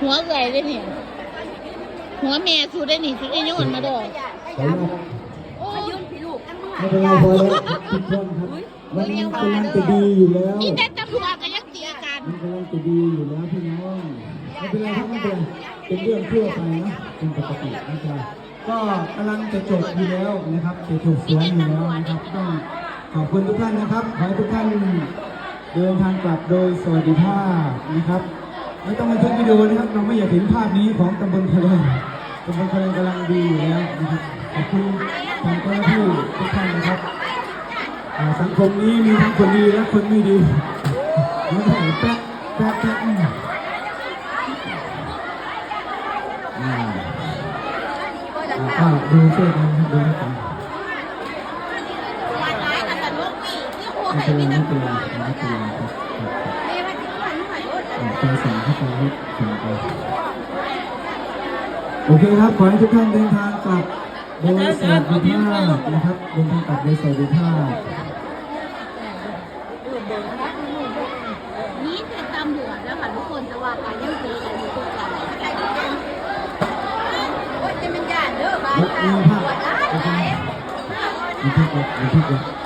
หัวใหญ่เลยเนี่ยหัวแม่สูดได้นี่สูดได้ย้อนมาดอกโอ้ย ไม่เป็นไรพอแล้วทุกคนครับมันกำลังจะดีอยู่แล้วนี่แต่ตะพัวก็ยังตีกันมันกำลังจะดีอยู่แล้วพี่น้องไม่เป็นไรครับไม่เป็นไรเป็นเรื่องทั่วไปนะเป็นปกตินะครับก็กำลังจะจบอยู่แล้วนะครับจะจบสวนอยู่แล้วนะครับต้องขอบคุณทุกท่านนะครับขอให้ทุกท่านเดินทางกลับโดยสวัสดิภาพนะครับไม่ต้องมาทึกวิดีโอนะครับเราไม่อยากเห็นภาพนี้ของตำบลทะเลตำบลทะเลกำลังดีอยู่แล้วนะครับขอบคุณทางเจ้าหน้าที่ทุกท่านนะครับสังคมนี้มีทั้งคนดีและคนไม่ดีไม่ใช่แป๊ะแป๊ะแป๊ะก็ดูเสื้อกันครับดูกันไม่เป็นไรไม่เป็นไรไม่เป็นไรครับใจสั่งให้ฟังให้ฟังไปโอเคครับขอให้ทุกท่านเดินทางกลับโดยสวัสดิภาพนะครับเดินทางกลับโดยสวัสดิภาพนี่เป็นตำรวจแล้วค่ะทุกคนจะว่าการยังตีกันอยู่ทุกอย่างโอ้ยจะเป็นญาติเด้อบ้านค่ะตำรวจได้มีที่ก่อน